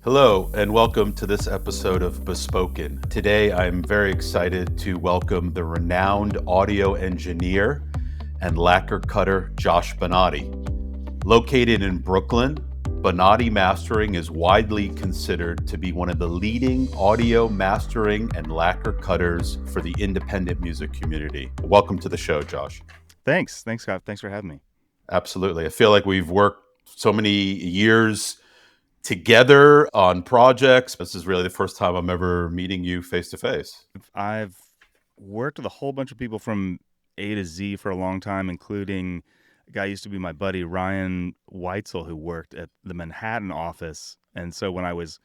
Hello, and welcome to this episode of Bespoken. Today, I'm very excited to welcome the renowned audio engineer and lacquer cutter, Josh Bonati. Located in Brooklyn, Bonati Mastering is widely considered to be one of the leading audio mastering and lacquer cutters for the independent music community. Welcome to the show, Josh. Thanks, Scott. Thanks for having me. Absolutely. I feel like we've worked so many years together on projects. This is really the first time I'm ever meeting you face to face. I've worked with a whole bunch of people from A to Z for a long time, including a guy who used to be my buddy, Ryan Weitzel, who worked at the Manhattan office. And so when I was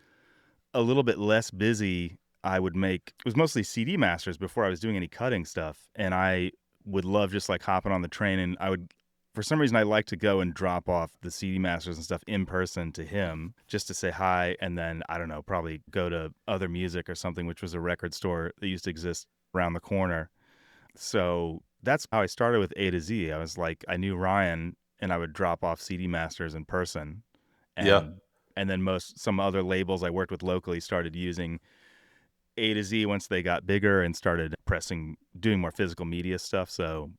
a little bit less busy, it was mostly CD masters before I was doing any cutting stuff. And I would love just like hopping on the train, and for some reason, I like to go and drop off the CD masters and stuff in person to him just to say hi. And then, I don't know, probably go to Other Music or something, which was a record store that used to exist around the corner. So that's how I started with A to Z. I was like, I knew Ryan, and I would drop off CD masters in person. Yeah, And then some other labels I worked with locally started using A to Z once they got bigger and started doing more physical media stuff. So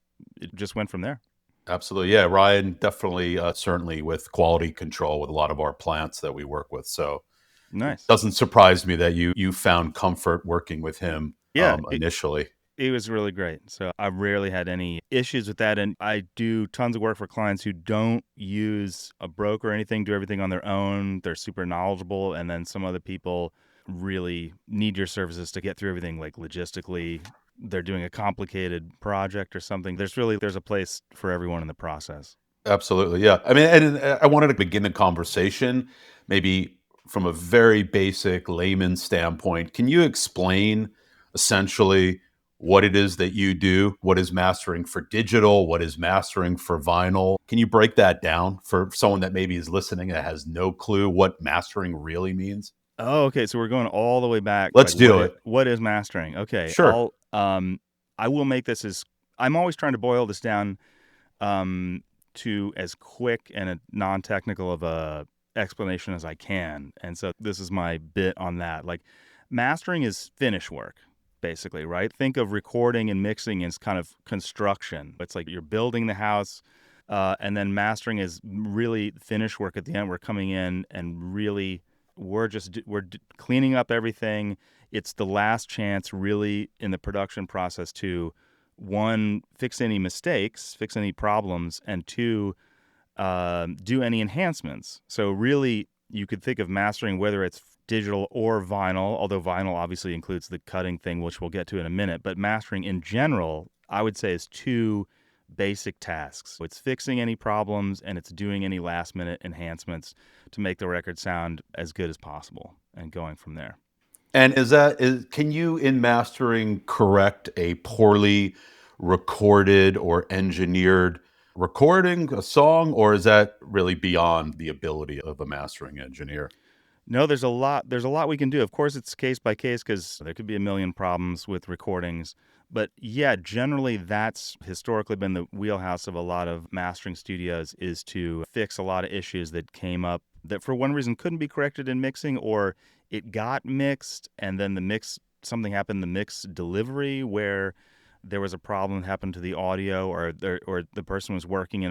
it just went from there. absolutely. Yeah, Ryan definitely, certainly with quality control with a lot of our plants that we work with. So it Nice. doesn't surprise me that you found comfort working with him Yeah, initially. it was really great. So I've rarely had any issues with that. And I do tons of work for clients who don't use a broker or anything, do everything on their own. They're super knowledgeable. And then some other people really need your services to get through everything, like logistically. They're doing a complicated project or something. There's a place for everyone in the process. Absolutely. Yeah. I mean, and I wanted to begin the conversation maybe from a very basic layman standpoint. Can you explain essentially what it is that you do? What is mastering for digital? What is mastering for vinyl? Can you break that down for someone that maybe is listening that has no clue what mastering really means? Oh, okay. So we're going all the way back to Let's like do it. what is mastering? Okay. Sure. I will make this I'm always trying to boil this down um to as quick and a non-technical of a explanation as I can. And so this is my bit on that. Like, mastering is finish work, basically, right? Think of recording and mixing as kind of construction. It's like you're building the house, and then mastering is really finish work at the end. We're coming in and really we're cleaning up everything. It's the last chance, really, in the production process to, one, fix any mistakes, fix any problems, and two, do any enhancements. So really, you could think of mastering, whether it's digital or vinyl, although vinyl obviously includes the cutting thing, which we'll get to in a minute. But mastering in general, I would say, is two basic tasks. It's fixing any problems, and it's doing any last minute enhancements to make the record sound as good as possible and going from there. And can you in mastering correct a poorly recorded or engineered recording, a song, or is that really beyond the ability of a mastering engineer? No, there's a lot. There's a lot we can do. Of course, it's case by case because there could be a million problems with recordings. But yeah, generally, that's historically been the wheelhouse of a lot of mastering studios, is to fix a lot of issues that came up that for one reason couldn't be corrected in mixing, or it got mixed and then something happened in the mix delivery where there was a problem that happened to the audio, or the person was working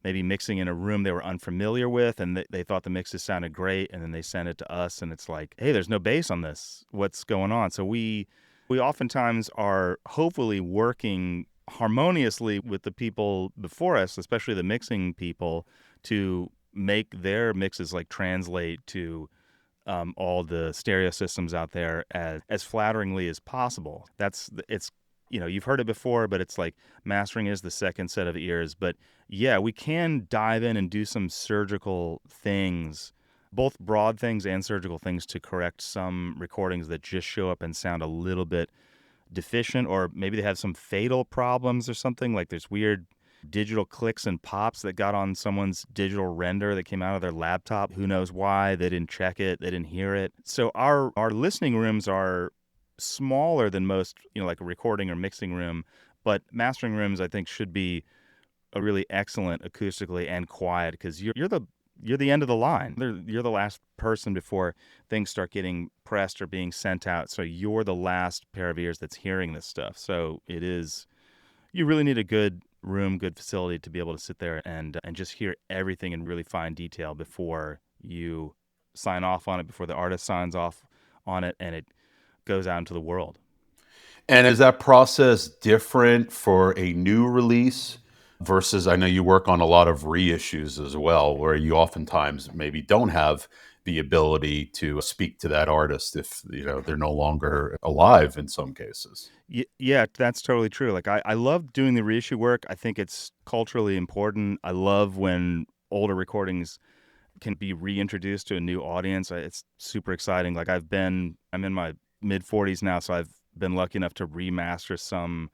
maybe mixing in a room they were unfamiliar with, and they thought the mixes sounded great, and then they sent it to us, and it's like, hey, there's no bass on this. What's going on? So we oftentimes are hopefully working harmoniously with the people before us, especially the mixing people, to make their mixes like translate to all the stereo systems out there as flatteringly as possible. It's you've heard it before, but it's like mastering is the second set of ears. But yeah, we can dive in and do some surgical things, both broad things and surgical things, to correct some recordings that just show up and sound a little bit deficient, or maybe they have some fatal problems or something. Like there's weird digital clicks and pops that got on someone's digital render that came out of their laptop. Who knows why? They didn't check it. They didn't hear it. So our listening rooms are smaller than most, like a recording or mixing room, but mastering rooms, I think, should be a really excellent acoustically and quiet, because you're you're the end of the line. You're the last person before things start getting pressed or being sent out. So you're the last pair of ears that's hearing this stuff. So you really need a good room, good facility to be able to sit there and just hear everything in really fine detail before you sign off on it, before the artist signs off on it, and it goes out into the world. And is that process different for a new release versus, I know you work on a lot of reissues as well, where you oftentimes maybe don't have the ability to speak to that artist if they're no longer alive in some cases. Yeah, that's totally true. Like I love doing the reissue work. I think it's culturally important. I love when older recordings can be reintroduced to a new audience. It's super exciting. Like I'm in my mid 40s now, so I've been lucky enough to remaster some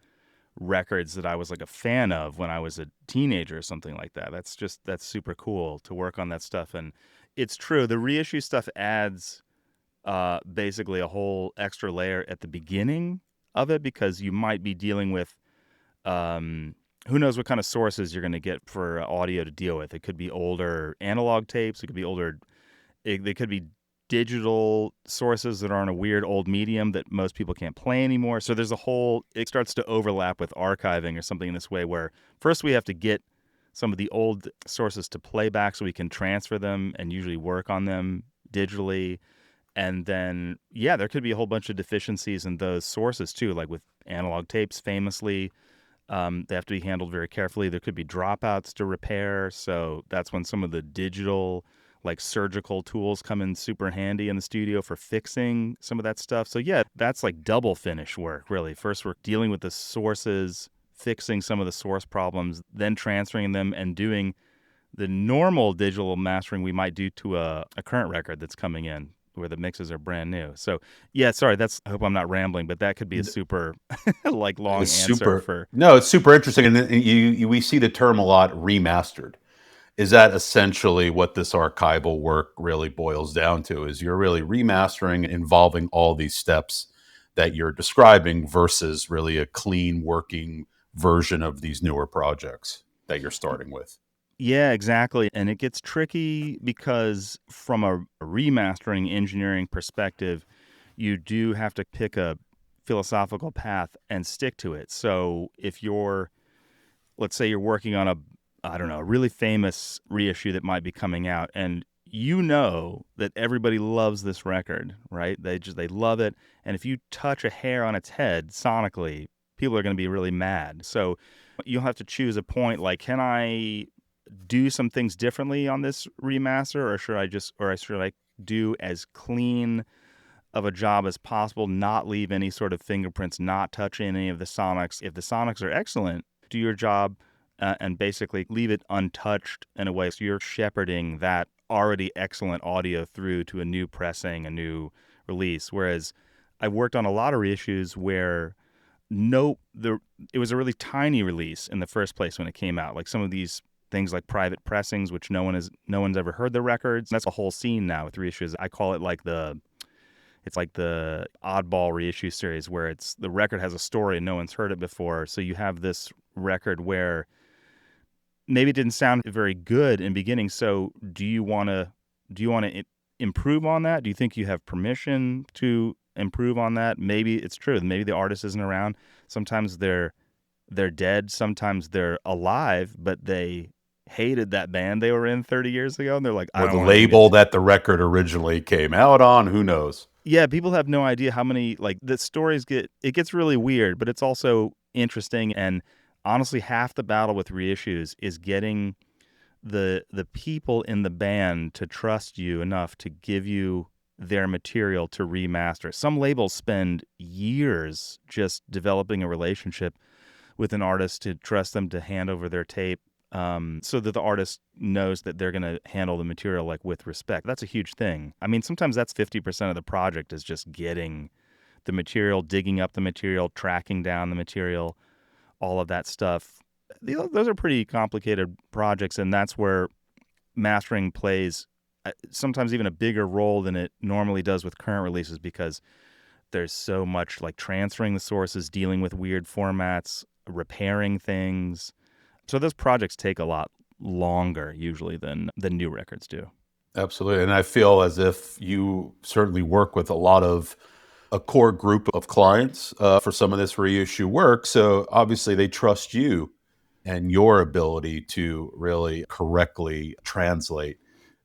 records that I was like a fan of when I was a teenager or something like that. That's super cool to work on that stuff. And it's true, the reissue stuff adds basically a whole extra layer at the beginning of it, because you might be dealing with who knows what kind of sources you're going to get for audio to deal with. It could be older analog tapes. It could be they could be digital sources that are on a weird old medium that most people can't play anymore. So it starts to overlap with archiving or something in this way, where first we have to get some of the old sources to play back so we can transfer them and usually work on them digitally. And then, there could be a whole bunch of deficiencies in those sources too, like with analog tapes famously. They have to be handled very carefully. There could be dropouts to repair. So that's when some of the digital, like surgical tools come in super handy in the studio for fixing some of that stuff. So that's like double finish work, really. First, we're dealing with the sources, fixing some of the source problems, then transferring them and doing the normal digital mastering we might do to a current record that's coming in, where the mixes are brand new. So, sorry, I hope I'm not rambling, but that could be a super like long It's answer super. for. No, it's super interesting, and we see the term a lot, remastered. Is that essentially what this archival work really boils down to? Is you're really remastering, involving all these steps that you're describing versus really a clean working version of these newer projects that you're starting with? Yeah, exactly. And it gets tricky because from a remastering engineering perspective, you do have to pick a philosophical path and stick to it. So let's say you're working on I don't know, a really famous reissue that might be coming out, and you know that everybody loves this record, right? They love it. And if you touch a hair on its head sonically, people are going to be really mad. So you'll have to choose a point, like, can I do some things differently on this remaster, or should I do as clean of a job as possible, not leave any sort of fingerprints, not touch any of the sonics? If the sonics are excellent, do your job and basically leave it untouched in a way so you're shepherding that already excellent audio through to a new pressing, a new release. Whereas I worked on a lot of reissues where it was a really tiny release in the first place when it came out. Like some of these things like private pressings, which no one's ever heard the records. That's a whole scene now with reissues. I call it like it's like the oddball reissue series, where the record has a story and no one's heard it before. So you have this record where maybe it didn't sound very good in beginning. So do you want to improve on that? Do you think you have permission to improve on that? Maybe it's true. Maybe the artist isn't around. Sometimes they're dead. Sometimes they're alive, but they hated that band they were in 30 years ago, and they're like, I Or don't the want anything label that the record originally came out on? Who knows? Yeah, people have no idea how many, like, the stories gets really weird, but it's also interesting. And honestly, half the battle with reissues is getting the people in the band to trust you enough to give you their material to remaster. Some labels spend years just developing a relationship with an artist to trust them to hand over their tape, so that the artist knows that they're going to handle the material like with respect. That's a huge thing. I mean, sometimes that's 50% of the project, is just getting the material, digging up the material, tracking down the material, all of that stuff. Those are pretty complicated projects, and that's where mastering plays sometimes even a bigger role than it normally does with current releases, because there's so much like transferring the sources, dealing with weird formats, repairing things. So those projects take a lot longer usually than new records do. Absolutely. And I feel as if you certainly work with a core group of clients for some of this reissue work. So obviously they trust you and your ability to really correctly translate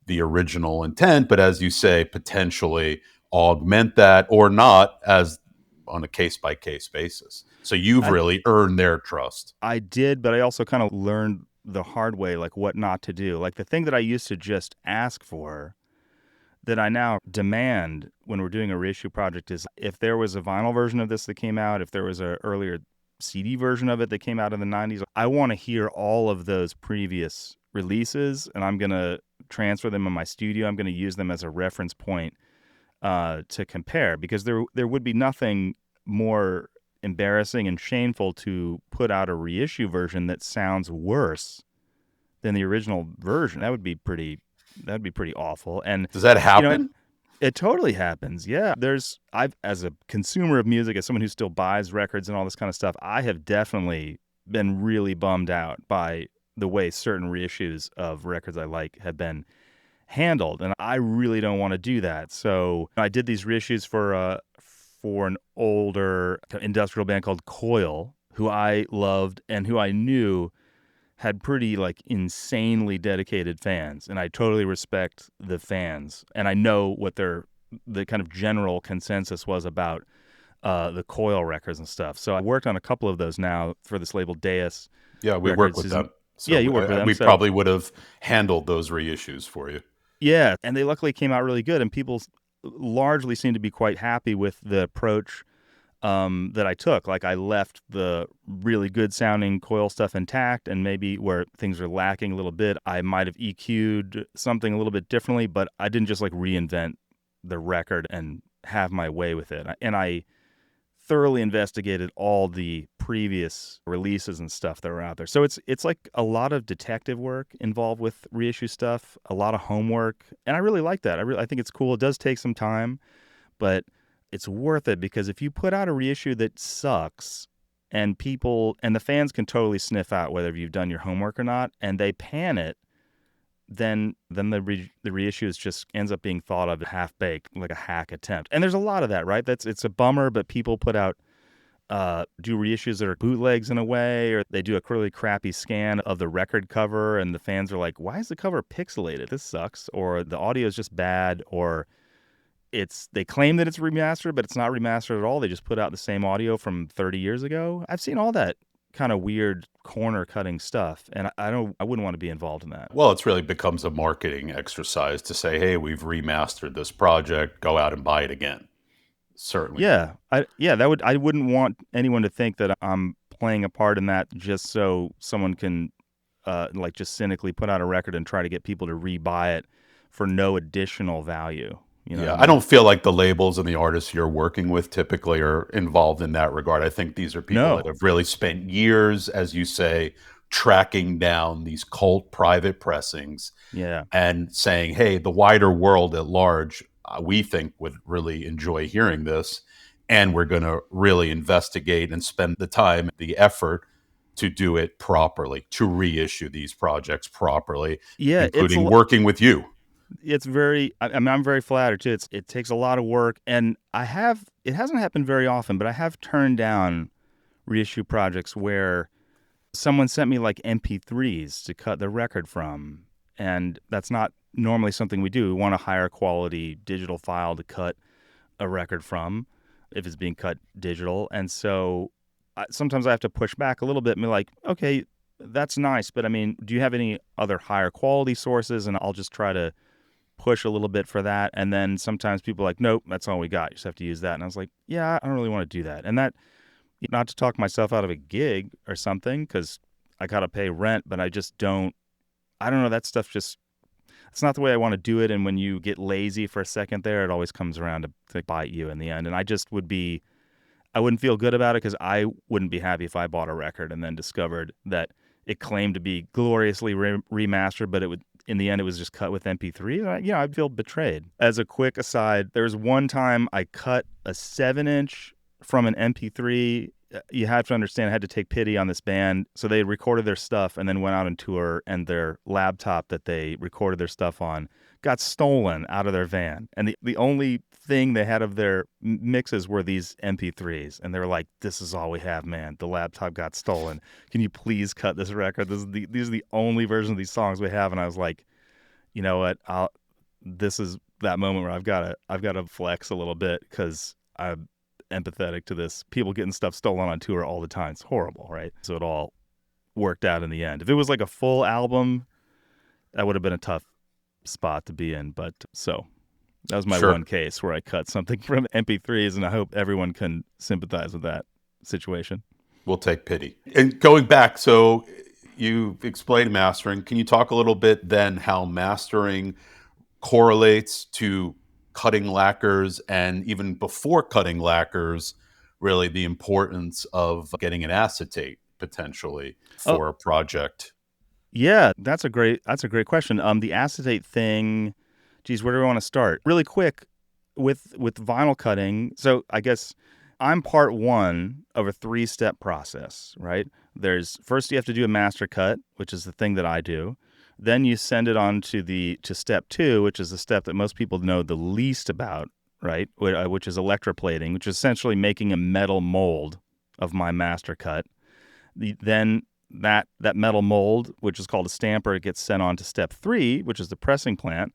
the original intent, but as you say, potentially augment that or not as on a case by case basis. So you've I really earned their trust. I did, but I also kind of learned the hard way, like what not to do. Like the thing that I used to just ask for that I now demand when we're doing a reissue project is if there was a vinyl version of this that came out, if there was an earlier CD version of it that came out in the 90s, I want to hear all of those previous releases, and I'm going to transfer them in my studio. I'm going to use them as a reference point to compare, because there would be nothing more embarrassing and shameful to put out a reissue version that sounds worse than the original version. That'd be pretty awful. And Does that you know, happen? it totally happens. Yeah. I've, as a consumer of music, as someone who still buys records and all this kind of stuff, I have definitely been really bummed out by the way certain reissues of records I like have been handled. And I really don't want to do that. So I did these reissues for an older industrial band called Coil, who I loved and who I knew had pretty like insanely dedicated fans, and I totally respect the fans, and I know what the kind of general consensus was about the Coil records and stuff. So I worked on a couple of those now for this label Deus Yeah, we work Records. with them. Yeah, So you work with them. we So probably would have handled those reissues for you. yeah, and they luckily came out really good, and people largely seem to be quite happy with the approach that I took. Like I left the really good sounding Coil stuff intact, and maybe where things are lacking a little bit, I might have EQ'd something a little bit differently, but I didn't just like reinvent the record and have my way with it. And I thoroughly investigated all the previous releases and stuff that were out there. So it's like a lot of detective work involved with reissue stuff, a lot of homework, and I really like that. I think it's cool. It does take some time, but it's worth it, because if you put out a reissue that sucks and the fans can totally sniff out whether you've done your homework or not, and they pan it, then the reissue just ends up being thought of half baked, like a hack attempt. And there's a lot of that, right? It's a bummer, but people put out do reissues that are bootlegs in a way, or they do a really crappy scan of the record cover, and the fans are like, "Why is the cover pixelated? This sucks," or the audio is just bad, or they claim that it's remastered, but it's not remastered at all. They just put out the same audio from 30 years ago. I've seen all that kind of weird corner cutting stuff, and I wouldn't want to be involved in that. Well, it's really becomes a marketing exercise to say, hey, we've remastered this project, go out and buy it again. Certainly. Yeah, I wouldn't want anyone to think that I'm playing a part in that just so someone can like just cynically put out a record and try to get people to rebuy it for no additional value. You know Yeah, what I I mean? don't feel like the labels and the artists you're working with typically are involved in that regard. I think these are people that No. have really spent years, as you say, tracking down these cult private pressings Yeah. and saying, hey, the wider world at large, we think would really enjoy hearing this. And we're going to really investigate and spend the time, the effort to do it properly, to reissue these projects properly, Yeah, including working with you. it's very, I mean, I'm very flattered too. It takes a lot of work, and it hasn't happened very often, but I have turned down reissue projects where someone sent me like MP3s to cut the record from, and that's not normally something we do. We want a higher quality digital file to cut a record from if it's being cut digital. And so sometimes I have to push back a little bit and be like, okay, that's nice, but I mean, do you have any other higher quality sources? And I'll just try to push a little bit for that. And then sometimes people are like, nope, that's all we got. You just have to use that. And I was like, yeah, I don't really want to do that. And that, not to talk myself out of a gig or something, because I got to pay rent, but I don't know, that stuff just, it's not the way I want to do it. And when you get lazy for a second there, it always comes around to bite you in the end. And I wouldn't feel good about it, because I wouldn't be happy if I bought a record and then discovered that it claimed to be gloriously remastered, but in the end, it was just cut with MP3. I'd feel betrayed. As a quick aside, there was one time I cut a 7-inch from an MP3 you have to understand, I had to take pity on this band. So they recorded their stuff and then went out on tour, and their laptop that they recorded their stuff on got stolen out of their van. And the only thing they had of their mixes were these MP3s. And they were like, this is all we have, man. The laptop got stolen. Can you please cut this record? These are the only versions of these songs we have. And I was like, you know what? This is that moment where I've got to flex a little bit, because I'm empathetic to this. People getting stuff stolen on tour all the time. It's horrible, right? So it all worked out in the end. If it was like a full album, that would have been a tough spot to be in. But so that was my one case where I cut something from MP3s, and I hope everyone can sympathize with that situation. We'll take pity. And going back, so you explained mastering. Can you talk a little bit then how mastering correlates to cutting lacquers, and even before cutting lacquers, really the importance of getting an acetate potentially for a project? Yeah, that's a great question. The acetate thing, geez, where do we want to start? Really quick, with vinyl cutting. So I guess I'm part one of a 3-step process, right? First you have to do a master cut, which is the thing that I do. Then you send it on to step 2, which is the step that most people know the least about, right? Which is electroplating, which is essentially making a metal mold of my master cut. Then that metal mold, which is called a stamper, gets sent on to step 3, which is the pressing plant.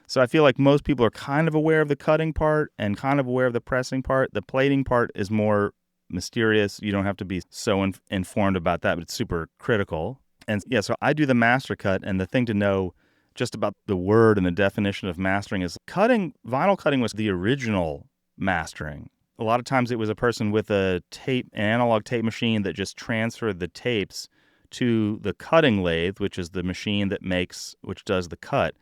So I feel like most people are kind of aware of the cutting part and kind of aware of the pressing part. The plating part is more mysterious. You don't have to be so informed about that, but it's super critical. And yeah, so I do the master cut, and the thing to know just about the word and the definition of mastering is vinyl cutting was the original mastering. A lot of times it was a person with an analog tape machine that just transferred the tapes to the cutting lathe, which is the machine which does the cut.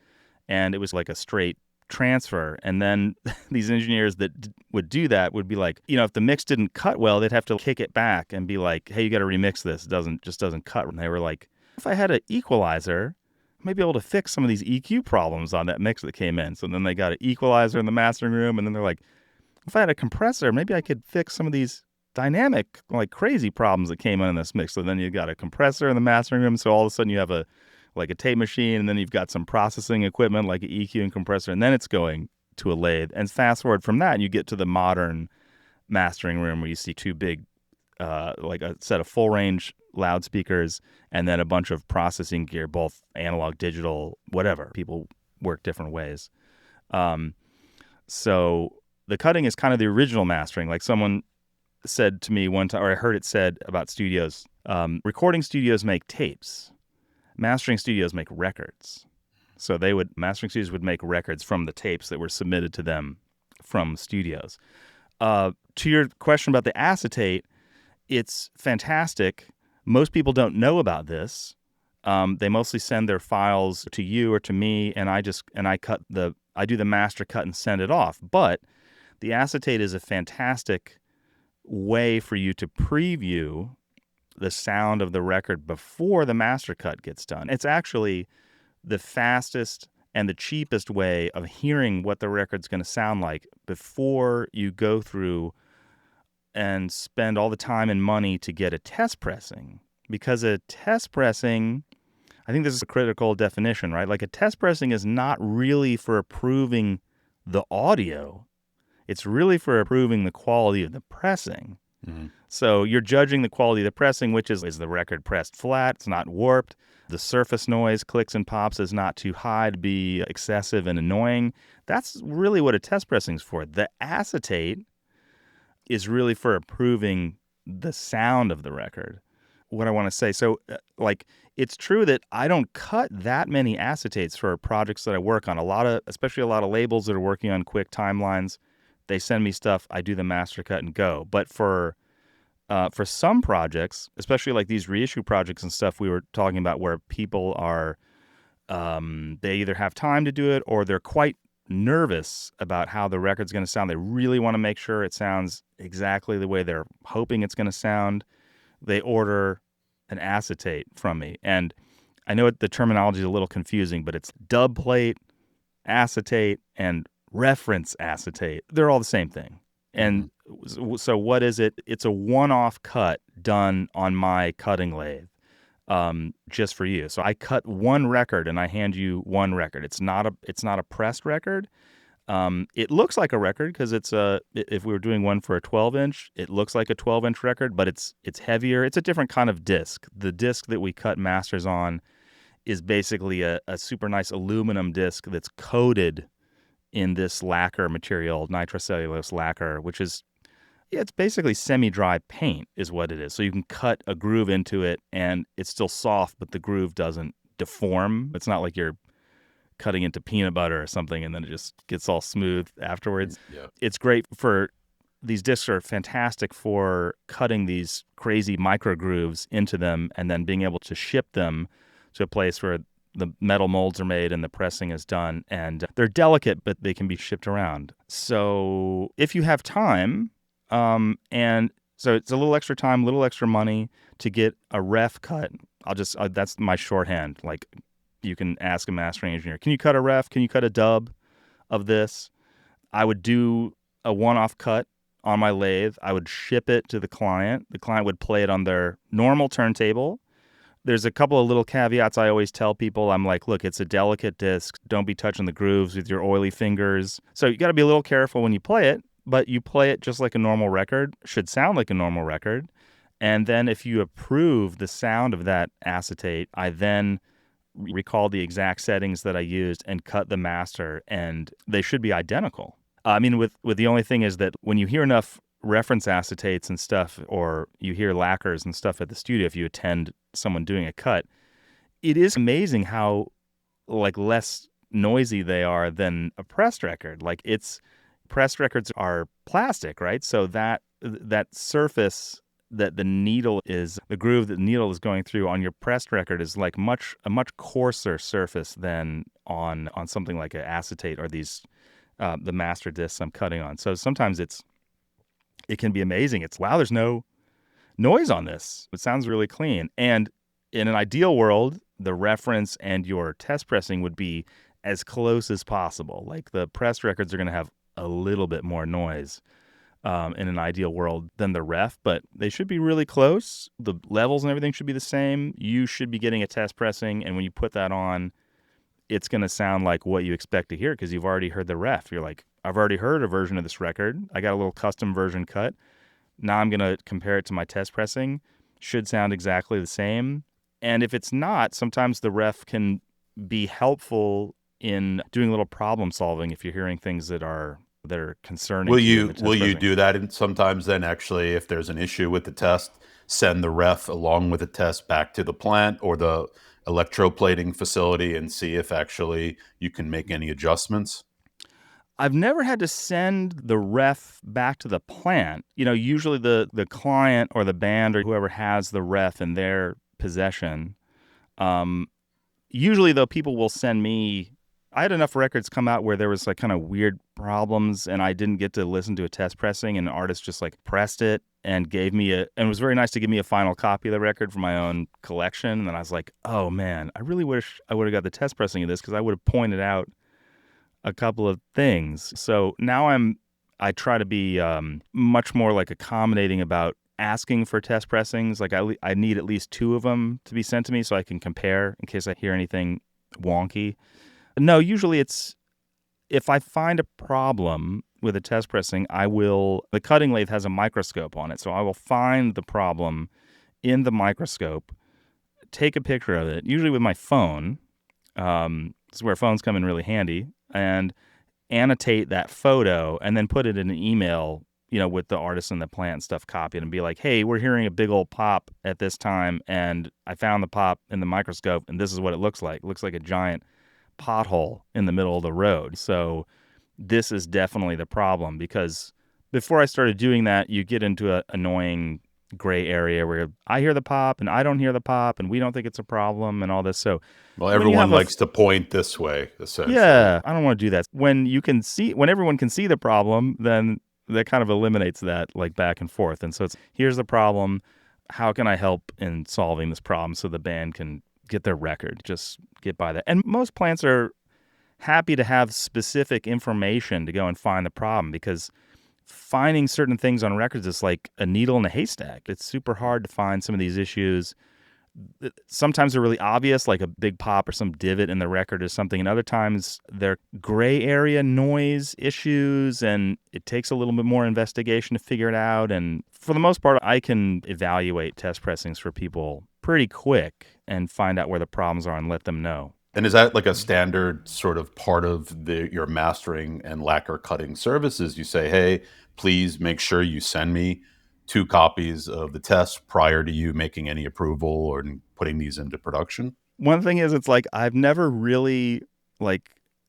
And it was like a straight transfer. And then these engineers that would do that would be like, if the mix didn't cut well, they'd have to kick it back and be like, hey, you got to remix this. It just doesn't cut. And they were like, if I had an equalizer, I might be able to fix some of these EQ problems on that mix that came in. So then they got an equalizer in the mastering room, and then they're like, if I had a compressor, maybe I could fix some of these dynamic, like crazy problems that came in this mix. So then you got a compressor in the mastering room. So all of a sudden you have a tape machine, and then you've got some processing equipment like an EQ and compressor, and then it's going to a lathe. And fast forward from that, and you get to the modern mastering room where you see two big, like a set of full range loudspeakers, and then a bunch of processing gear, both analog, digital, whatever. People work different ways. So the cutting is kind of the original mastering. Like someone said to me one time, or I heard it said about studios, recording studios make tapes. Mastering studios make records. So mastering studios would make records from the tapes that were submitted to them from studios. To your question about the acetate, it's fantastic. Most people don't know about this. They mostly send their files to you or to me, and I do the master cut and send it off. But the acetate is a fantastic way for you to preview the sound of the record before the master cut gets done. It's actually the fastest and the cheapest way of hearing what the record's going to sound like before you go through and spend all the time and money to get a test pressing. Because a test pressing, I think this is a critical definition, right? Like a test pressing is not really for approving the audio. It's really for approving the quality of the pressing. Mm-hmm. So you're judging the quality of the pressing, which is the record pressed flat, it's not warped, the surface noise, clicks and pops is not too high to be excessive and annoying. That's really what a test pressing is for. The acetate is really for approving the sound of the record. What I want to say, so it's true that I don't cut that many acetates for projects that I work on. Especially a lot of labels that are working on quick timelines, they send me stuff, I do the master cut and go. But for some projects, especially like these reissue projects and stuff we were talking about, where people are, they either have time to do it or they're quite nervous about how the record's going to sound. They really want to make sure it sounds exactly the way they're hoping it's going to sound. They order an acetate from me. And I know the terminology is a little confusing, but it's dub plate, acetate, and reference acetate. They're all the same thing. And So what is it? It's a one-off cut done on my cutting lathe, just for you. So I cut one record and I hand you one record. It's not a pressed record. It looks like a record because if we were doing one for a 12-inch, it looks like a 12-inch record, but it's heavier. It's a different kind of disc. The disc that we cut masters on is basically a super nice aluminum disc that's coated in this lacquer material, nitrocellulose lacquer, which is, yeah, it's basically semi-dry paint is what it is. So you can cut a groove into it and it's still soft, but the groove doesn't deform. It's not like you're cutting into peanut butter or something and then it just gets all smooth afterwards. Yeah. It's great for, these discs are fantastic for cutting these crazy micro grooves into them and then being able to ship them to a place where the metal molds are made and the pressing is done. And they're delicate, but they can be shipped around. So if you have time, and so it's a little extra time, a little extra money to get a ref cut. That's my shorthand. Like, you can ask a mastering engineer, can you cut a ref? Can you cut a dub of this? I would do a one-off cut on my lathe. I would ship it to the client. The client would play it on their normal turntable. There's a couple of little caveats I always tell people. I'm like, look, it's a delicate disc. Don't be touching the grooves with your oily fingers. So you got to be a little careful when you play it, but you play it just like a normal record. Should sound like a normal record. And then if you approve the sound of that acetate, I then recall the exact settings that I used and cut the master, and they should be identical. I mean, with the only thing is that when you hear enough reference acetates and stuff, or you hear lacquers and stuff at the studio, if you attend someone doing a cut, it is amazing how like less noisy they are than a pressed record. Like, pressed records are plastic, right? So that surface that the groove that the needle is going through on your pressed record is like a much coarser surface than on something like an acetate or these the master discs I'm cutting on. So sometimes it can be amazing. It's, wow, there's no noise on this. It sounds really clean. And in an ideal world, the reference and your test pressing would be as close as possible. Like, the pressed records are going to have a little bit more noise in an ideal world than the ref, but they should be really close. The levels and everything should be the same. You should be getting a test pressing, and when you put that on, it's going to sound like what you expect to hear because you've already heard the ref. You're like, I've already heard a version of this record. I got a little custom version cut. Now I'm going to compare it to my test pressing. Should sound exactly the same. And if it's not, sometimes the ref can be helpful in doing a little problem solving if you're hearing things that are concerning. Will you do that? And sometimes then, actually, if there's an issue with the test, send the ref along with the test back to the plant or the electroplating facility and see if actually you can make any adjustments? I've never had to send the ref back to the plant. Usually the client or the band or whoever has the ref in their possession. Usually, though, people will send me. I had enough records come out where there was like kind of weird problems and I didn't get to listen to a test pressing, and an artist just like pressed it and gave me and it was very nice to give me a final copy of the record for my own collection. And then I was like, oh man, I really wish I would have got the test pressing of this because I would have pointed out a couple of things. So now I try to be much more like accommodating about asking for test pressings. Like, I need at least 2 of them to be sent to me so I can compare in case I hear anything wonky. No, usually it's, if I find a problem with a test pressing, the cutting lathe has a microscope on it, so I will find the problem in the microscope, take a picture of it, usually with my phone. This is where phones come in really handy, and annotate that photo and then put it in an email, with the artist and the plant stuff copied, and be like, hey, we're hearing a big old pop at this time, and I found the pop in the microscope, and this is what it looks like. It looks like a giant pothole in the middle of the road. So this is definitely the problem, because before I started doing that, you get into an annoying gray area where I hear the pop and I don't hear the pop and we don't think it's a problem and all this. So, well, everyone likes to point this way, essentially. Yeah, I don't want to do that. When everyone can see the problem, then that kind of eliminates that like back and forth. And so it's, here's the problem. How can I help in solving this problem so the band can get their record, just get by that. And most plants are happy to have specific information to go and find the problem, because finding certain things on records is like a needle in a haystack. It's super hard to find some of these issues. Sometimes they're really obvious, like a big pop or some divot in the record or something, and other times they're gray area noise issues, and it takes a little bit more investigation to figure it out. And for the most part, I can evaluate test pressings for people pretty quick and find out where the problems are and let them know. And is that like a standard sort of part of your mastering and lacquer cutting services? You say, hey, please make sure you send me 2 copies of the test prior to you making any approval or putting these into production? One thing is, it's like I've never really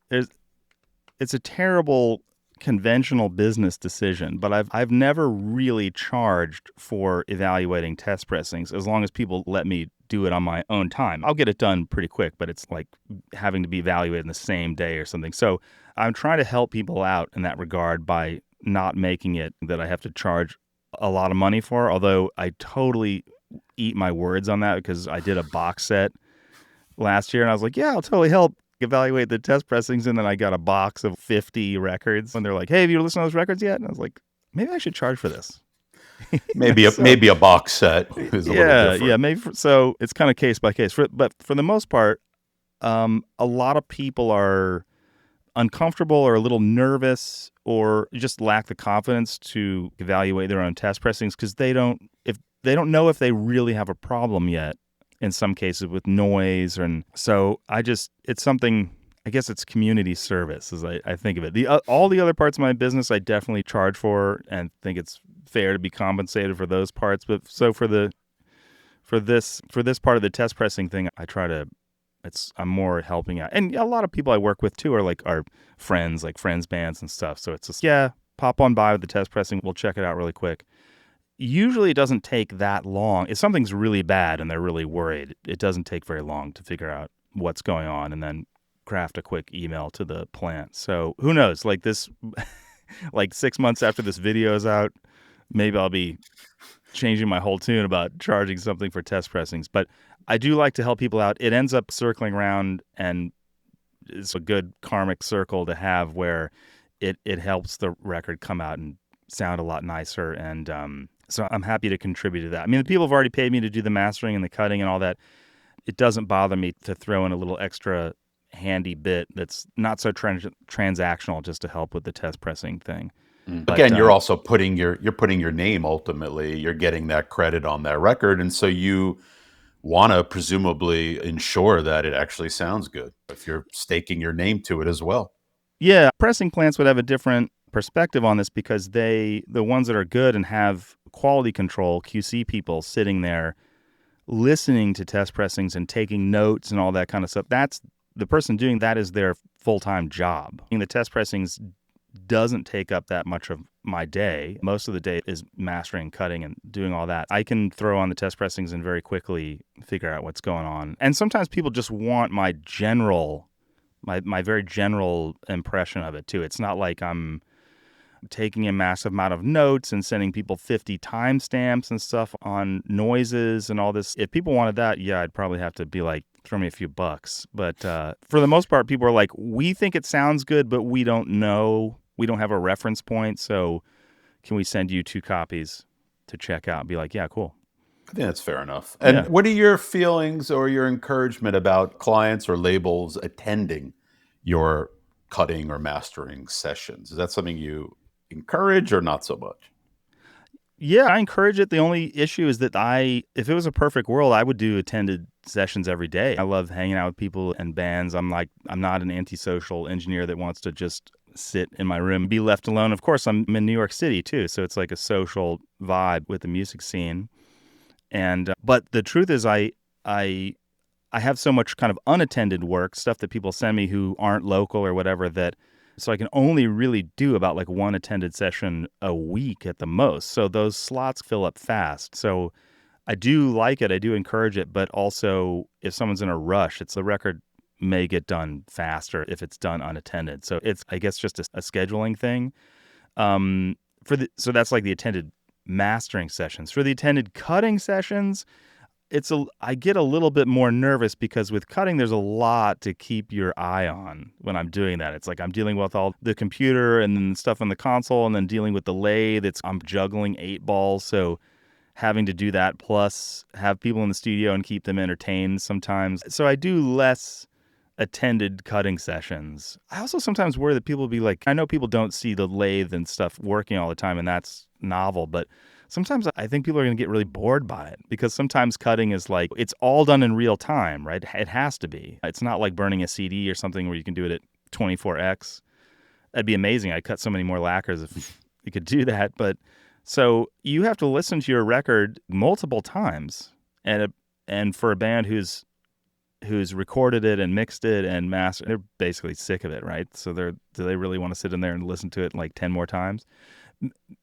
it's a terrible conventional business decision, but I've never really charged for evaluating test pressings as long as people let me do it on my own time. I'll get it done pretty quick, but it's like having to be evaluated in the same day or something. So I'm trying to help people out in that regard by not making it that I have to charge a lot of money for, although I totally eat my words on that because I did a box set last year and I was like, yeah, I'll totally help evaluate the test pressings, and then I got a box of 50 records and they're like, hey, have you listened to those records yet? And I was like, maybe I should charge for this. Maybe a box set is a little different. Yeah, maybe. So it's kind of case by case. But for the most part, a lot of people are uncomfortable or a little nervous or just lack the confidence to evaluate their own test pressings because they don't know if they really have a problem yet. In some cases with noise, and so it's something. I guess it's community service, as I think of it. All the other parts of my business, I definitely charge for, and think it's fair to be compensated for those parts. But so for this part of the test pressing thing, I'm more helping out, and a lot of people I work with too are friends, like friends bands and stuff. So it's just pop on by with the test pressing, we'll check it out really quick. Usually it doesn't take that long. If something's really bad and they're really worried, it doesn't take very long to figure out what's going on and then craft a quick email to the plant. So who knows, like 6 months after this video is out, maybe I'll be changing my whole tune about charging something for test pressings. But I do like to help people out. It ends up circling around, and it's a good karmic circle to have where it helps the record come out and sound a lot nicer. And so I'm happy to contribute to that. I mean, the people have already paid me to do the mastering and the cutting and all that. It doesn't bother me to throw in a little extra handy bit that's not so transactional just to help with the test pressing thing. But, again, you're also putting your name, ultimately. You're getting that credit on that record, and so you want to presumably ensure that it actually sounds good if you're staking your name to it as well. Yeah, pressing plants would have a different perspective on this because the ones that are good and have quality control, QC people sitting there listening to test pressings and taking notes and all that kind of stuff, that's the person doing that is their full-time job. I mean, the test pressings doesn't take up that much of my day. Most of the day is mastering, cutting, and doing all that. I can throw on the test pressings and very quickly figure out what's going on. And sometimes people just want my very general impression of it too. It's not like I'm taking a massive amount of notes and sending people 50 timestamps and stuff on noises and all this. If people wanted that, yeah, I'd probably have to be like, throw me a few bucks. But for the most part, people are like, we think it sounds good, but we don't know. We don't have a reference point. So can we send you 2 copies to check out and be like, yeah, cool. I think that's fair enough. And what are your feelings or your encouragement about clients or labels attending your cutting or mastering sessions? Is that something you encourage or not so much? Yeah, I encourage it. The only issue is that if it was a perfect world, I would do attended sessions every day. I love hanging out with people and bands. I'm not an antisocial engineer that wants to just sit in my room and be left alone. Of course, I'm in New York City too, so it's like a social vibe with the music scene. And but the truth is, I have so much kind of unattended work, stuff that people send me who aren't local or whatever, that so I can only really do about like 1 attended session a week at the most. So those slots fill up fast. So I do like it. I do encourage it. But also, if someone's in a rush, the record may get done faster if it's done unattended. So it's, I guess, just a scheduling thing. So that's like the attended mastering sessions. For the attended cutting sessions, I get a little bit more nervous because with cutting, there's a lot to keep your eye on when I'm doing that. It's like I'm dealing with all the computer and then stuff on the console and then dealing with the lathe. I'm juggling 8 balls. So having to do that plus have people in the studio and keep them entertained sometimes. So I do less attended cutting sessions. I also sometimes worry that people will be like, I know people don't see the lathe and stuff working all the time, and that's novel, but sometimes I think people are going to get really bored by it because sometimes cutting is like, it's all done in real time, right? It has to be. It's not like burning a CD or something where you can do it at 24x. That'd be amazing. I'd cut so many more lacquers if you could do that. But so you have to listen to your record multiple times, and for a band who's recorded it and mixed it and mastered, they're basically sick of it, right? So do they really want to sit in there and listen to it like 10 more times?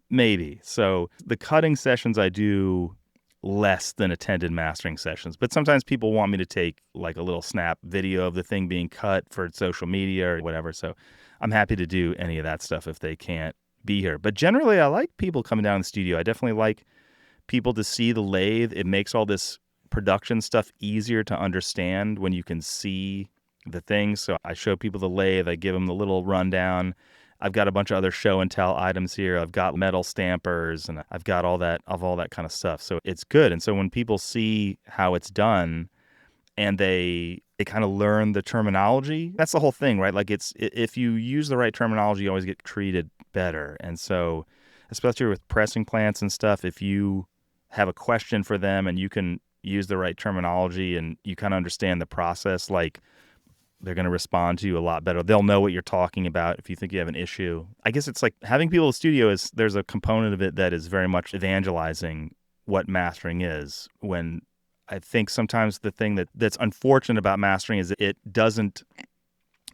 Maybe. So the cutting sessions I do less than attended mastering sessions, but sometimes people want me to take like a little snap video of the thing being cut for social media or whatever. So I'm happy to do any of that stuff if they can't be here. But generally, I like people coming down in the studio. I definitely like people to see the lathe. It makes all this production stuff easier to understand when you can see the things. So I show people the lathe. I give them the little rundown. I've got a bunch of other show and tell items here. I've got metal stampers and I've got all that kind of stuff. So it's good. And so when people see how it's done and they kind of learn the terminology, that's the whole thing, right? Like if you use the right terminology, you always get treated better. And so especially with pressing plants and stuff, if you have a question for them and you can use the right terminology and you kind of understand the process, like they're going to respond to you a lot better. They'll know what you're talking about if you think you have an issue. I guess it's like having people in the studio there's a component of it that is very much evangelizing what mastering is. When I think sometimes the thing that's unfortunate about mastering is it doesn't,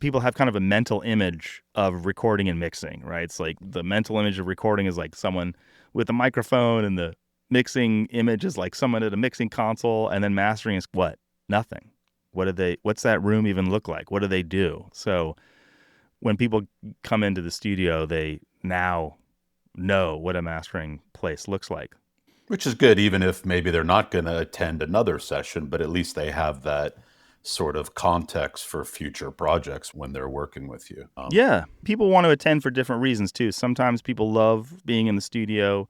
people have kind of a mental image of recording and mixing, right? It's like the mental image of recording is like someone with a microphone and the mixing image is like someone at a mixing console, and then mastering is what? Nothing. What's that room even look like? What do they do? So when people come into the studio, they now know what a mastering place looks like. Which is good, even if maybe they're not going to attend another session, but at least they have that sort of context for future projects when they're working with you. Yeah. People want to attend for different reasons too. Sometimes people love being in the studio.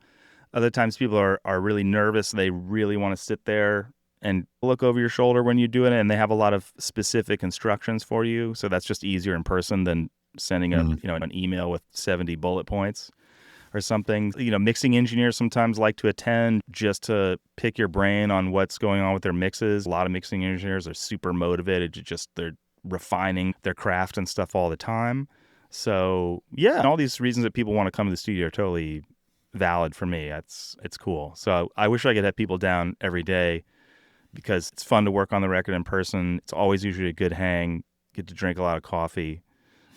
Other times people are really nervous. They really want to sit there and look over your shoulder when you do it, and they have a lot of specific instructions for you. So that's just easier in person than sending an email with 70 bullet points or something. Mixing engineers sometimes like to attend just to pick your brain on what's going on with their mixes. A lot of mixing engineers are super motivated they're refining their craft and stuff all the time. So yeah, and all these reasons that people want to come to the studio are totally valid for me. It's cool. So I wish I could have people down every day, because it's fun to work on the record in person. It's always usually a good hang. Get to drink a lot of coffee,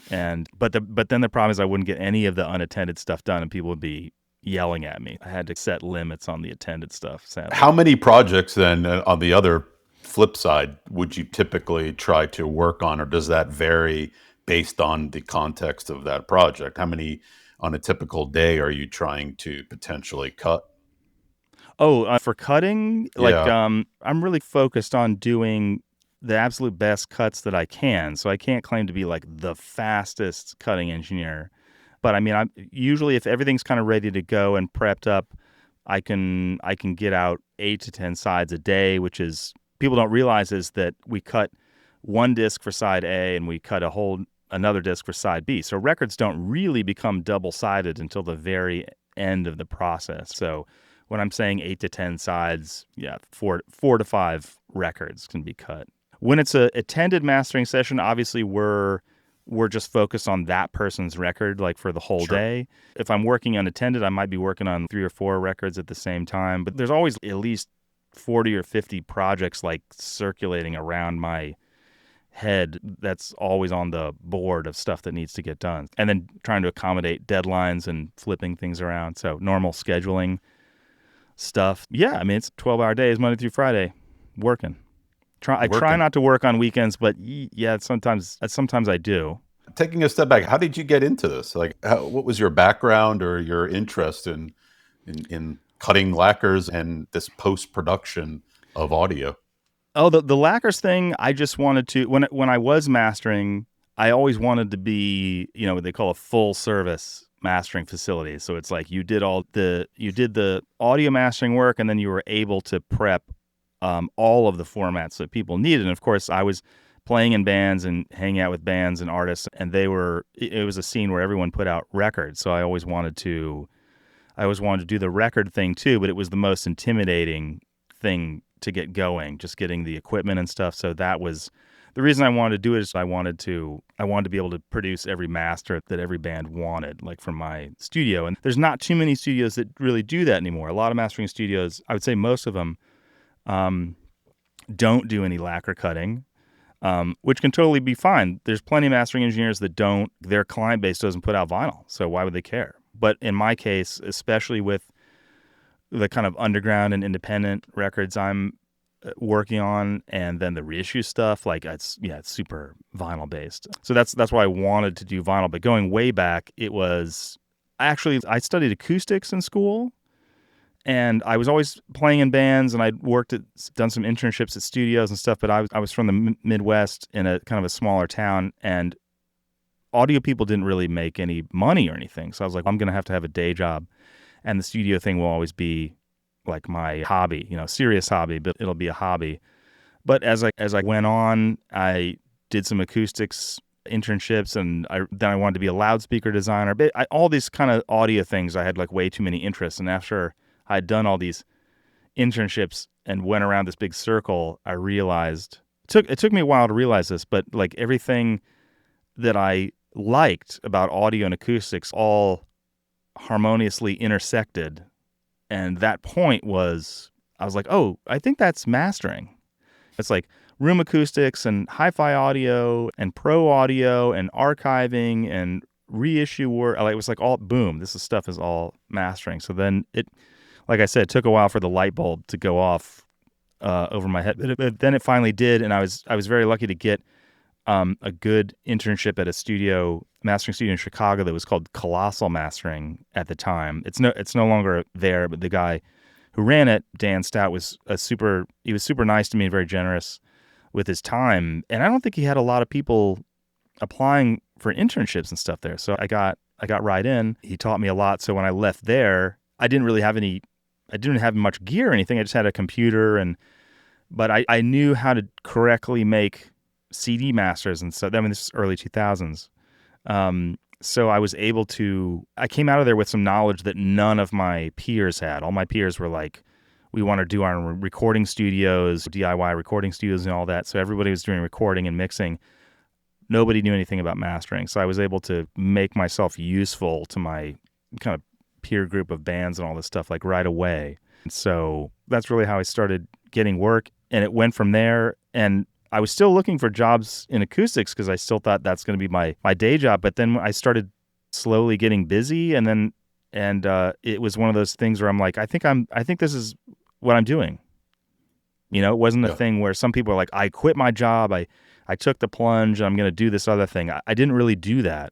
but then the problem is I wouldn't get any of the unattended stuff done, and people would be yelling at me. I had to set limits on the attended stuff. Sadly. How many projects then, on the other flip side, would you typically try to work on, or does that vary based on the context of that project? How many on a typical day are you trying to potentially cut? Oh, for cutting, Yeah. I'm really focused on doing the absolute best cuts that I can. So I can't claim to be like the fastest cutting engineer. But I mean, I'm usually, if everything's kind of ready to go and prepped up, I can get out 8 to 10 sides a day, which is, people don't realize is that we cut one disc for side A and we cut another disc for side B. So records don't really become double-sided until the very end of the process. So when I'm saying 8 to 10 sides, yeah, 4 to 5 records can be cut. When it's a attended mastering session, obviously we're just focused on that person's record, like for the whole Sure. day. If I'm working unattended, I might be working on 3 or 4 records at the same time. But there's always at least 40 or 50 projects like circulating around my head that's always on the board of stuff that needs to get done. And then trying to accommodate deadlines and flipping things around. So normal scheduling stuff. Yeah, I mean, it's 12-hour days, Monday through Friday, working. I try not to work on weekends, but yeah, sometimes I do. Taking a step back, how did you get into this? Like, what was your background or your interest in cutting lacquers and this post-production of audio? Oh, the Lacquers thing, I just wanted to, when I was mastering, I always wanted to be, what they call a full service mastering facility. So it's like you did the audio mastering work, and then you were able to prep all of the formats that people needed. And of course, I was playing in bands and hanging out with bands and artists, and it was a scene where everyone put out records. So I always wanted to do the record thing too, but it was the most intimidating thing to get going, just getting the equipment and stuff. So that was the reason I wanted to do it. Is I wanted to be able to produce every master that every band wanted, like from my studio. And there's not too many studios that really do that anymore. A lot of mastering studios, I would say most of them, don't do any lacquer cutting, which can totally be fine. There's plenty of mastering engineers that don't. Their client base doesn't put out vinyl, so why would they care? But in my case, especially with the kind of underground and independent records I'm working on, and then the reissue stuff, like it's super vinyl based. So that's why I wanted to do vinyl. But going way back, I studied acoustics in school, and I was always playing in bands, and I'd done some internships at studios and stuff. But I was from the Midwest in a kind of a smaller town, and audio people didn't really make any money or anything. So I was like, I'm going to have a day job, and the studio thing will always be like my hobby, serious hobby, but it'll be a hobby. But as I went on, I did some acoustics internships, and then I wanted to be a loudspeaker designer. But all these kind of audio things, I had like way too many interests. And after I'd done all these internships and went around this big circle, I realized it took me a while to realize this, but like everything that I liked about audio and acoustics all harmoniously intersected. And that point was, I was like, oh, I think that's mastering. It's like room acoustics and hi-fi audio and pro audio and archiving and reissue work. It was like all, boom, stuff is all mastering. So then like I said, it took a while for the light bulb to go off over my head. But then it finally did, and I was very lucky to get a good internship at a mastering studio in Chicago that was called Colossal Mastering at the time. It's no longer there, but the guy who ran it, Dan Stout, was super nice to me and very generous with his time. And I don't think he had a lot of people applying for internships and stuff there. So I got right in. He taught me a lot. So when I left there, I didn't have much gear or anything. I just had a computer, but I knew how to correctly make CD masters and stuff. I mean, this is early 2000s. So I came out of there with some knowledge that none of my peers had. All my peers were like, we want to do our recording studios, DIY recording studios and all that. So everybody was doing recording and mixing. Nobody knew anything about mastering. So I was able to make myself useful to my kind of peer group of bands and all this stuff like right away. And so that's really how I started getting work. And it went from there. And I was still looking for jobs in acoustics because I still thought that's going to be my day job. But then I started slowly getting busy, and it was one of those things where I'm like, I think this is what I'm doing. It wasn't a thing where some people are like, I quit my job, I took the plunge, and I'm going to do this other thing. I didn't really do that.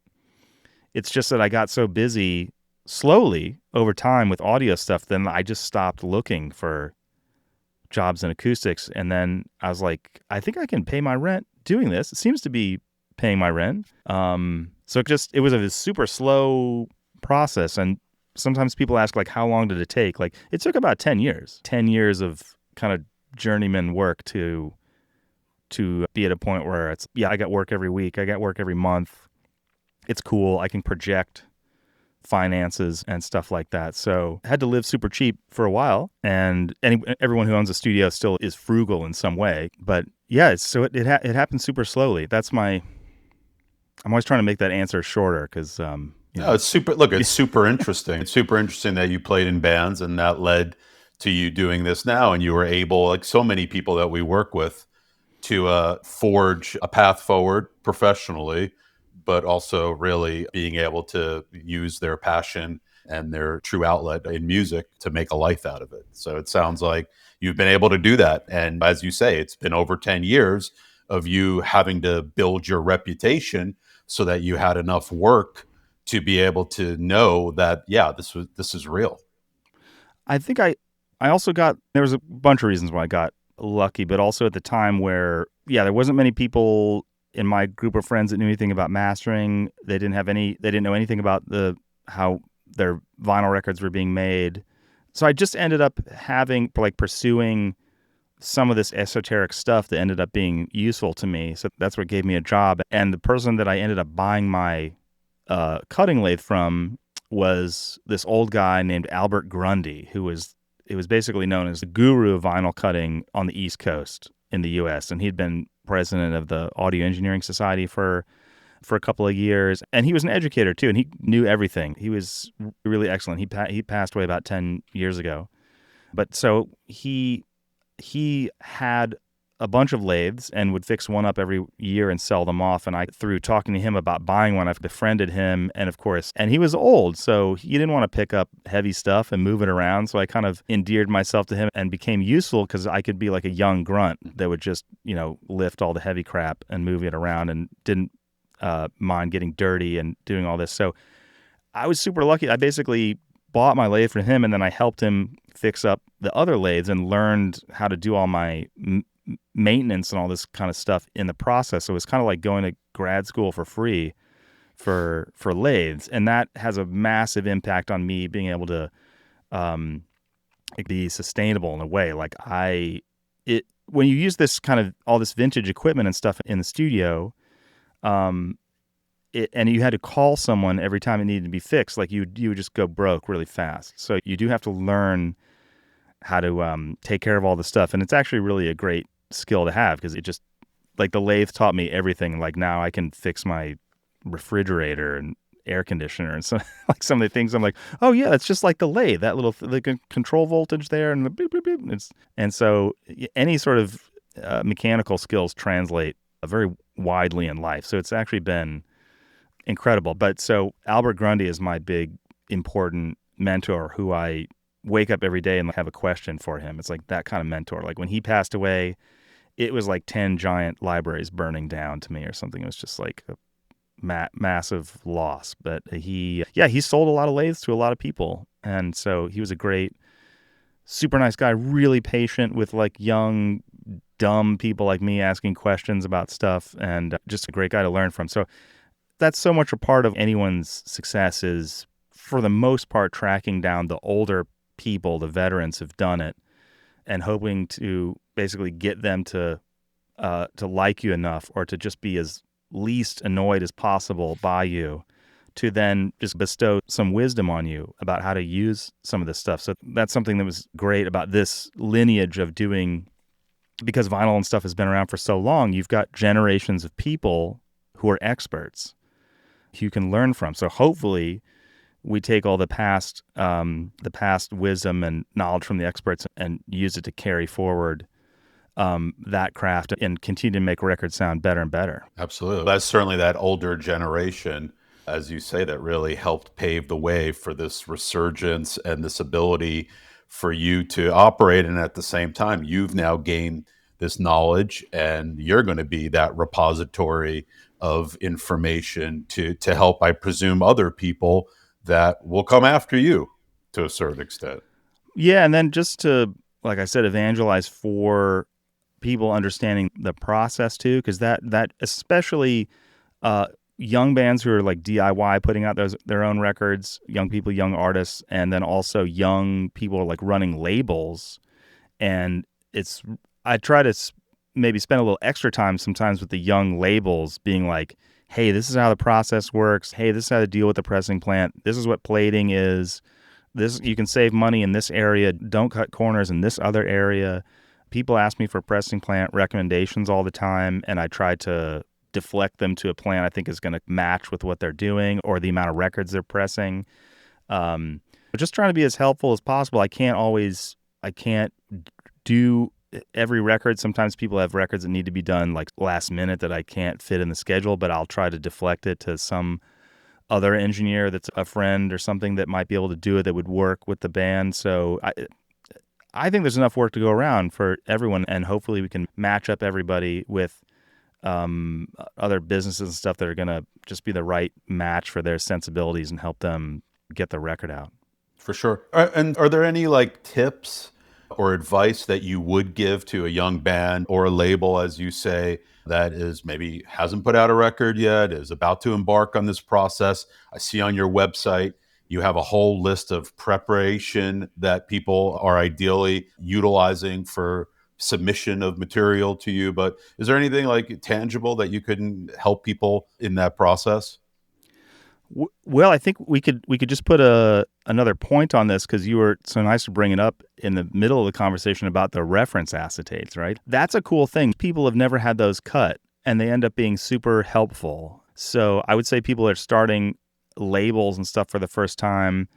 It's just that I got so busy slowly over time with audio stuff, then I just stopped looking for jobs in acoustics. And then I was like, I think I can pay my rent doing this. It seems to be paying my rent. So it was a super slow process. And sometimes people ask, like, how long did it take? Like, it took about 10 years. 10 years of kind of journeyman work to be at a point where I got work every week. I got work every month. It's cool. I can project finances and stuff like that. So I had to live super cheap for a while, and everyone who owns a studio still is frugal in some way. But yeah, it happened super slowly. I'm always trying to make that answer shorter because it's super. Look, it's super interesting. It's super interesting that you played in bands, and that led to you doing this now, and you were able, like so many people that we work with, to forge a path forward professionally, but also really being able to use their passion and their true outlet in music to make a life out of it. So it sounds like you've been able to do that. And as you say, it's been over 10 years of you having to build your reputation so that you had enough work to be able to know that, this is real. I think I also there was a bunch of reasons why I got lucky, but also at the time where, there wasn't many people in my group of friends that knew anything about mastering. They didn't know anything about how their vinyl records were being made. So I just ended up pursuing some of this esoteric stuff that ended up being useful to me. So that's what gave me a job. And the person that I ended up buying my cutting lathe from was this old guy named Albert Grundy, it was basically known as the guru of vinyl cutting on the East Coast in the U.S. And he'd been president of the Audio Engineering Society for a couple of years, and he was an educator too, and he knew everything. He was really excellent. He passed away about 10 years ago, but so he had a bunch of lathes and would fix one up every year and sell them off. And through talking to him about buying one, I've befriended him. And of course, he was old, so he didn't want to pick up heavy stuff and move it around. So I kind of endeared myself to him and became useful because I could be like a young grunt that would just, lift all the heavy crap and move it around and didn't mind getting dirty and doing all this. So I was super lucky. I basically bought my lathe from him, and then I helped him fix up the other lathes and learned how to do all my maintenance and all this kind of stuff in the process. So it was kind of like going to grad school for free for lathes, and that has a massive impact on me being able to be sustainable in a way. Like when you use this kind of all this vintage equipment and stuff in the studio, and you had to call someone every time it needed to be fixed, like you would just go broke really fast. So you do have to learn how to take care of all the stuff, and it's actually really a great skill to have because it just, like, the lathe taught me everything. Like now I can fix my refrigerator and air conditioner and some like some of the things I'm like, oh yeah, it's just like the lathe, that little control voltage there and the beep, beep, beep. And so any sort of mechanical skills translate very widely in life. So it's actually been incredible. But so Albert Grundy is my big important mentor who I wake up every day and have a question for him. It's like that kind of mentor. Like when he passed away, it was like 10 giant libraries burning down to me or something. It was just like a massive loss. But he sold a lot of lathes to a lot of people. And so he was a great, super nice guy, really patient with like young, dumb people like me asking questions about stuff, and just a great guy to learn from. So that's so much a part of anyone's success is, for the most part, tracking down the older people, the veterans who've done it, and hoping to basically get them to like you enough, or to just be as least annoyed as possible by you, to then just bestow some wisdom on you about how to use some of this stuff. So that's something that was great about this lineage of doing, because vinyl and stuff has been around for so long, you've got generations of people who are experts who you can learn from. So hopefully we take all the past wisdom and knowledge from the experts and use it to carry forward that craft and continue to make records sound better and better. Absolutely. That's certainly that older generation, as you say, that really helped pave the way for this resurgence and this ability for you to operate. And at the same time, you've now gained this knowledge, and you're going to be that repository of information to help, I presume, other people that will come after you to a certain extent. Yeah, and then just to, like I said, evangelize for people understanding the process too, because that especially young bands who are like DIY putting out their own records, young people, young artists, and then also young people like running labels. And I try to maybe spend a little extra time sometimes with the young labels, being like, hey, this is how the process works. Hey, this is how to deal with the pressing plant. This is what plating is. This, you can save money in this area. Don't cut corners in this other area. People ask me for pressing plant recommendations all the time, and I try to deflect them to a plant I think is going to match with what they're doing or the amount of records they're pressing. But just trying to be as helpful as possible. I can't do every record. Sometimes people have records that need to be done like last minute that I can't fit in the schedule, but I'll try to deflect it to some other engineer that's a friend or something that might be able to do it, that would work with the band. So I think there's enough work to go around for everyone, and hopefully we can match up everybody with other businesses and stuff that are going to just be the right match for their sensibilities and help them get the record out. For sure. And are there any like tips or advice that you would give to a young band or a label, as you say, that is maybe hasn't put out a record yet, is about to embark on this process? I see on your website you have a whole list of preparation that people are ideally utilizing for submission of material to you. But is there anything like tangible that you could help people in that process? Well, I think we could just put another point on this, because you were so nice to bring it up in the middle of the conversation about the reference acetates, right? That's a cool thing. People have never had those cut, and they end up being super helpful. So I would say people are starting labels and stuff for the first time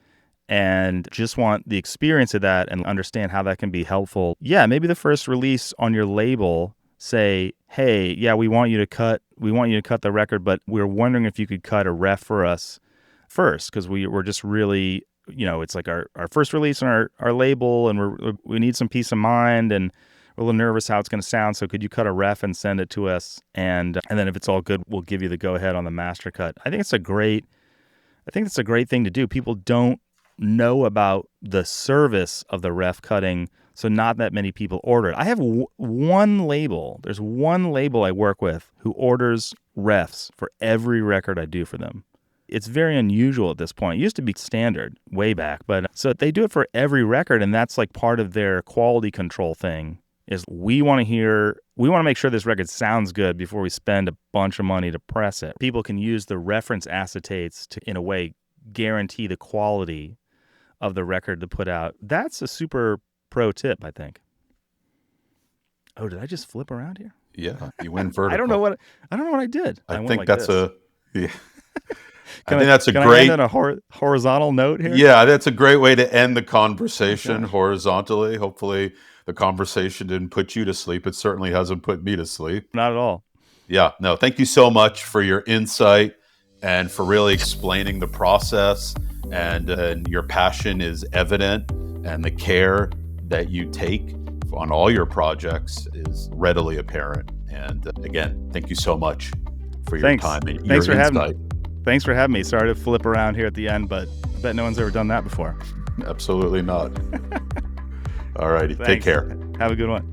and just want the experience of that and understand how that can be helpful. Yeah, maybe the first release on your label, say, hey, yeah, we want you to cut the record, but we're wondering if you could cut a ref for us first, because we're just really, it's like our first release on our label, and we need some peace of mind, and we're a little nervous how it's going to sound. So could you cut a ref and send it to us? And then if it's all good, we'll give you the go ahead on the master cut. I think it's a great thing to do. People don't know about the service of the ref cutting, so not that many people order it. I have one label. There's one label I work with who orders refs for every record I do for them. It's very unusual at this point. It used to be standard way back, but so they do it for every record, and that's like part of their quality control thing. Is we want to make sure this record sounds good before we spend a bunch of money to press it. People can use the reference acetates to, in a way, guarantee the quality of the record to put out. That's a super pro tip, I think. Oh, did I just flip around here? Yeah, you went vertical. I don't know what I did. I went think like that's this. Yeah. Can I end on a horizontal note here? Yeah, that's a great way to end the conversation horizontally. Hopefully the conversation didn't put you to sleep. It certainly hasn't put me to sleep. Not at all. Yeah, no, thank you so much for your insight and for really explaining the process. And your passion is evident, and the care that you take on all your projects is readily apparent. And again, thank you so much for your time and your insight. Thanks for having me. Sorry to flip around here at the end, but I bet no one's ever done that before. Absolutely not. All righty. Take care. Have a good one.